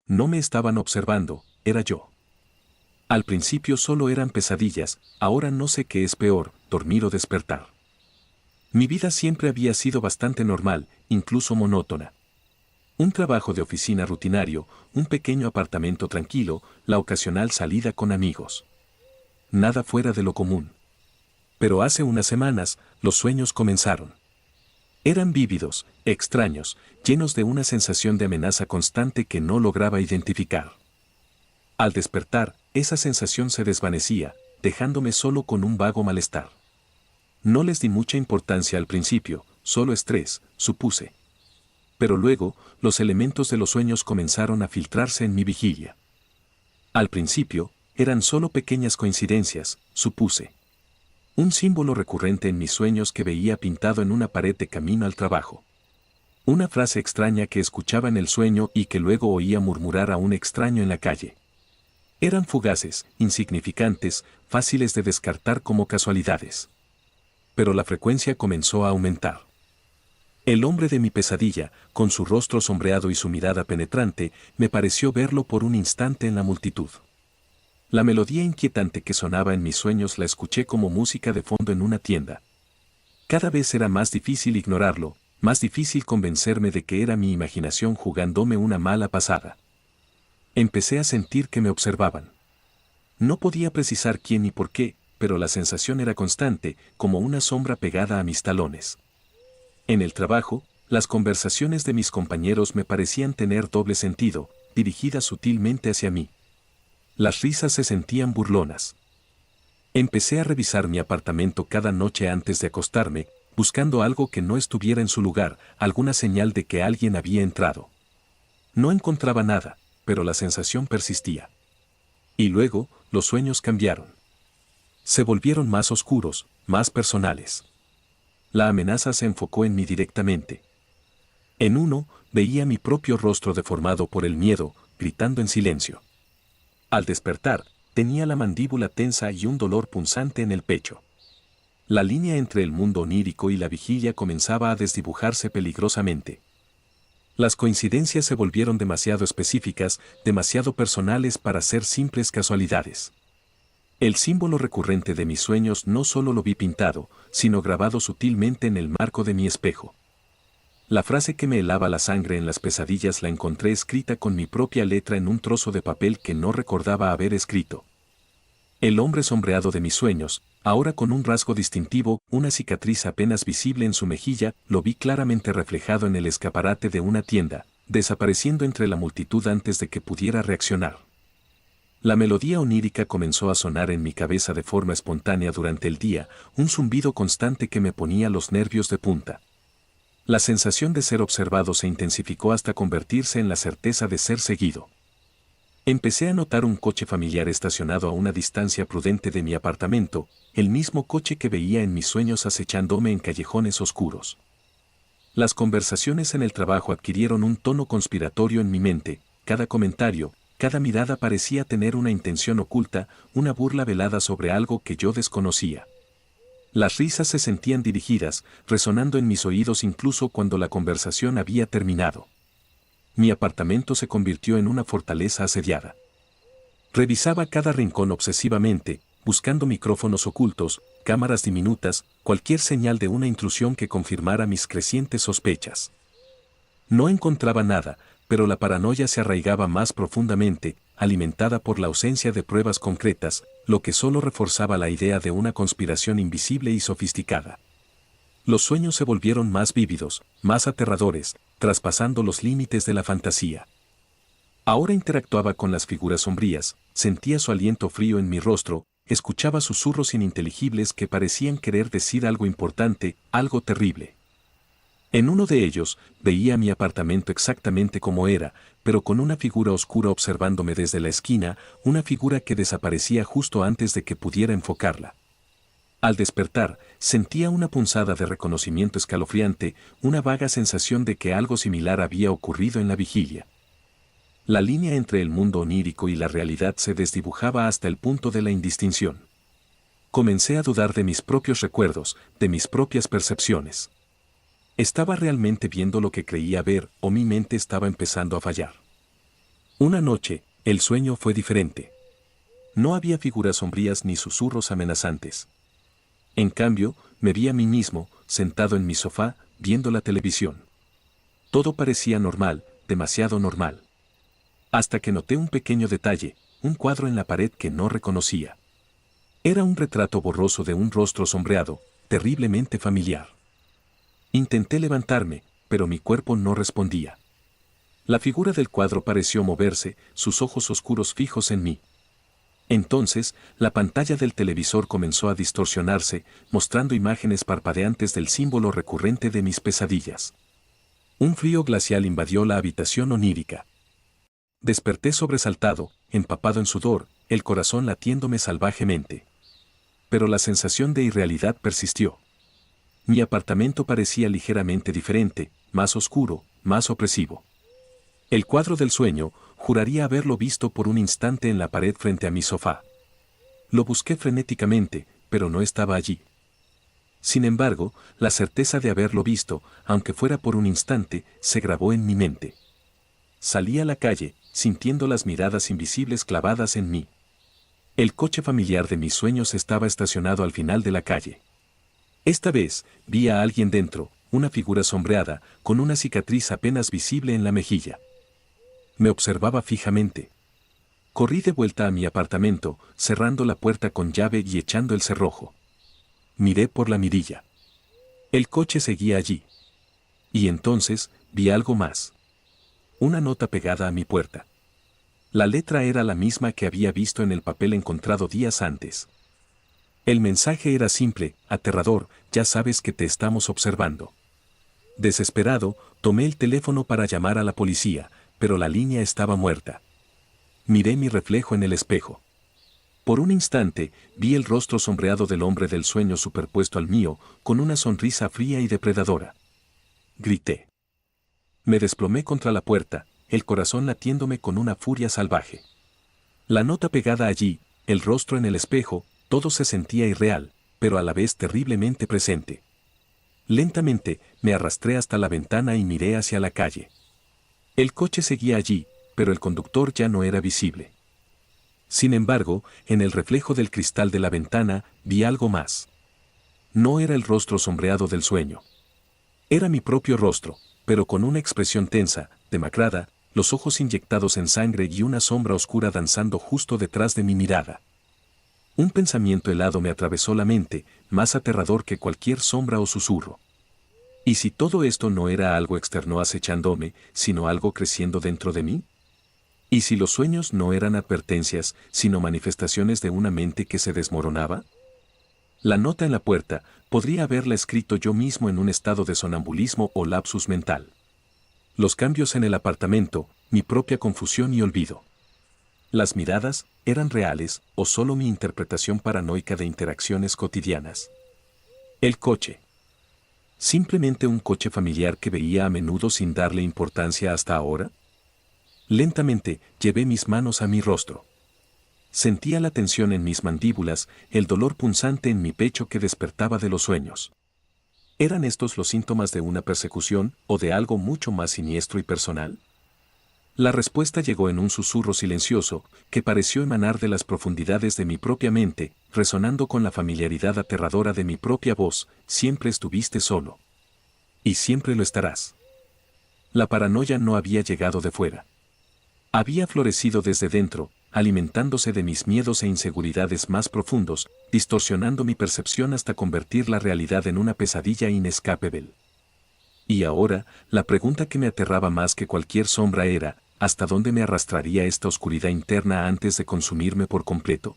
No me estaban observando, era yo. Al principio solo eran pesadillas, ahora no sé qué es peor, dormir o despertar. Mi vida siempre había sido bastante normal, incluso monótona. Un trabajo de oficina rutinario, un pequeño apartamento tranquilo, la ocasional salida con amigos. Nada fuera de lo común. Pero hace unas semanas, los sueños comenzaron. Eran vívidos, extraños, llenos de una sensación de amenaza constante que no lograba identificar. Al despertar, esa sensación se desvanecía, dejándome solo con un vago malestar. No les di mucha importancia al principio, solo estrés, supuse. Pero luego, los elementos de los sueños comenzaron a filtrarse en mi vigilia. Al principio, eran solo pequeñas coincidencias, supuse. Un símbolo recurrente en mis sueños que veía pintado en una pared de camino al trabajo. Una frase extraña que escuchaba en el sueño y que luego oía murmurar a un extraño en la calle. Eran fugaces, insignificantes, fáciles de descartar como casualidades. Pero la frecuencia comenzó a aumentar. El hombre de mi pesadilla, con su rostro sombreado y su mirada penetrante, me pareció verlo por un instante en la multitud. La melodía inquietante que sonaba en mis sueños la escuché como música de fondo en una tienda. Cada vez era más difícil ignorarlo, más difícil convencerme de que era mi imaginación jugándome una mala pasada. Empecé a sentir que me observaban. No podía precisar quién ni por qué, pero la sensación era constante, como una sombra pegada a mis talones. En el trabajo, las conversaciones de mis compañeros me parecían tener doble sentido, dirigidas sutilmente hacia mí. Las risas se sentían burlonas. Empecé a revisar mi apartamento cada noche antes de acostarme, buscando algo que no estuviera en su lugar, alguna señal de que alguien había entrado. No encontraba nada, pero la sensación persistía. Y luego, los sueños cambiaron. Se volvieron más oscuros, más personales. La amenaza se enfocó en mí directamente. En uno, veía mi propio rostro deformado por el miedo, gritando en silencio. Al despertar, tenía la mandíbula tensa y un dolor punzante en el pecho. La línea entre el mundo onírico y la vigilia comenzaba a desdibujarse peligrosamente. Las coincidencias se volvieron demasiado específicas, demasiado personales para ser simples casualidades. El símbolo recurrente de mis sueños no solo lo vi pintado, sino grabado sutilmente en el marco de mi espejo. La frase que me helaba la sangre en las pesadillas la encontré escrita con mi propia letra en un trozo de papel que no recordaba haber escrito. El hombre sombreado de mis sueños, ahora con un rasgo distintivo, una cicatriz apenas visible en su mejilla, lo vi claramente reflejado en el escaparate de una tienda, desapareciendo entre la multitud antes de que pudiera reaccionar. La melodía onírica comenzó a sonar en mi cabeza de forma espontánea durante el día, un zumbido constante que me ponía los nervios de punta. La sensación de ser observado se intensificó hasta convertirse en la certeza de ser seguido. Empecé a notar un coche familiar estacionado a una distancia prudente de mi apartamento, el mismo coche que veía en mis sueños acechándome en callejones oscuros. Las conversaciones en el trabajo adquirieron un tono conspiratorio en mi mente, cada comentario, cada mirada parecía tener una intención oculta, una burla velada sobre algo que yo desconocía. Las risas se sentían dirigidas, resonando en mis oídos incluso cuando la conversación había terminado. Mi apartamento se convirtió en una fortaleza asediada. Revisaba cada rincón obsesivamente, buscando micrófonos ocultos, cámaras diminutas, cualquier señal de una intrusión que confirmara mis crecientes sospechas. No encontraba nada, pero la paranoia se arraigaba más profundamente, alimentada por la ausencia de pruebas concretas, lo que solo reforzaba la idea de una conspiración invisible y sofisticada. Los sueños se volvieron más vívidos, más aterradores, traspasando los límites de la fantasía. Ahora interactuaba con las figuras sombrías, sentía su aliento frío en mi rostro, escuchaba susurros ininteligibles que parecían querer decir algo importante, algo terrible. En uno de ellos, veía mi apartamento exactamente como era, pero con una figura oscura observándome desde la esquina, una figura que desaparecía justo antes de que pudiera enfocarla. Al despertar, sentía una punzada de reconocimiento escalofriante, una vaga sensación de que algo similar había ocurrido en la vigilia. La línea entre el mundo onírico y la realidad se desdibujaba hasta el punto de la indistinción. Comencé a dudar de mis propios recuerdos, de mis propias percepciones. ¿Estaba realmente viendo lo que creía ver o mi mente estaba empezando a fallar? Una noche, el sueño fue diferente. No había figuras sombrías ni susurros amenazantes. En cambio, me vi a mí mismo, sentado en mi sofá, viendo la televisión. Todo parecía normal, demasiado normal. Hasta que noté un pequeño detalle, un cuadro en la pared que no reconocía. Era un retrato borroso de un rostro sombreado, terriblemente familiar. Intenté levantarme, pero mi cuerpo no respondía. La figura del cuadro pareció moverse, sus ojos oscuros fijos en mí. Entonces, la pantalla del televisor comenzó a distorsionarse, mostrando imágenes parpadeantes del símbolo recurrente de mis pesadillas. Un frío glacial invadió la habitación onírica. Desperté sobresaltado, empapado en sudor, el corazón latiéndome salvajemente. Pero la sensación de irrealidad persistió. Mi apartamento parecía ligeramente diferente, más oscuro, más opresivo. El cuadro del sueño, juraría haberlo visto por un instante en la pared frente a mi sofá. Lo busqué frenéticamente, pero no estaba allí. Sin embargo, la certeza de haberlo visto, aunque fuera por un instante, se grabó en mi mente. Salí a la calle, sintiendo las miradas invisibles clavadas en mí. El coche familiar de mis sueños estaba estacionado al final de la calle. Esta vez, vi a alguien dentro, una figura sombreada, con una cicatriz apenas visible en la mejilla. Me observaba fijamente. Corrí de vuelta a mi apartamento, cerrando la puerta con llave y echando el cerrojo. Miré por la mirilla. El coche seguía allí. Y entonces, vi algo más. Una nota pegada a mi puerta. La letra era la misma que había visto en el papel encontrado días antes. El mensaje era simple, aterrador: ya sabes que te estamos observando. Desesperado, tomé el teléfono para llamar a la policía, pero la línea estaba muerta. Miré mi reflejo en el espejo. Por un instante, vi el rostro sombreado del hombre del sueño superpuesto al mío, con una sonrisa fría y depredadora. Grité. Me desplomé contra la puerta, el corazón latiéndome con una furia salvaje. La nota pegada allí, el rostro en el espejo, todo se sentía irreal, pero a la vez terriblemente presente. Lentamente, me arrastré hasta la ventana y miré hacia la calle. El coche seguía allí, pero el conductor ya no era visible. Sin embargo, en el reflejo del cristal de la ventana, vi algo más. No era el rostro sombreado del sueño. Era mi propio rostro, pero con una expresión tensa, demacrada, los ojos inyectados en sangre y una sombra oscura danzando justo detrás de mi mirada. Un pensamiento helado me atravesó la mente, más aterrador que cualquier sombra o susurro. ¿Y si todo esto no era algo externo acechándome, sino algo creciendo dentro de mí? ¿Y si los sueños no eran advertencias, sino manifestaciones de una mente que se desmoronaba? La nota en la puerta, podría haberla escrito yo mismo en un estado de sonambulismo o lapsus mental. Los cambios en el apartamento, mi propia confusión y olvido. Las miradas, ¿eran reales o solo mi interpretación paranoica de interacciones cotidianas? El coche. ¿Simplemente un coche familiar que veía a menudo sin darle importancia hasta ahora? Lentamente, llevé mis manos a mi rostro. Sentía la tensión en mis mandíbulas, el dolor punzante en mi pecho que despertaba de los sueños. ¿Eran estos los síntomas de una persecución o de algo mucho más siniestro y personal? La respuesta llegó en un susurro silencioso, que pareció emanar de las profundidades de mi propia mente, resonando con la familiaridad aterradora de mi propia voz: siempre estuviste solo. Y siempre lo estarás. La paranoia no había llegado de fuera. Había florecido desde dentro, alimentándose de mis miedos e inseguridades más profundos, distorsionando mi percepción hasta convertir la realidad en una pesadilla inescapable. Y ahora, la pregunta que me aterraba más que cualquier sombra era: ¿hasta dónde me arrastraría esta oscuridad interna antes de consumirme por completo?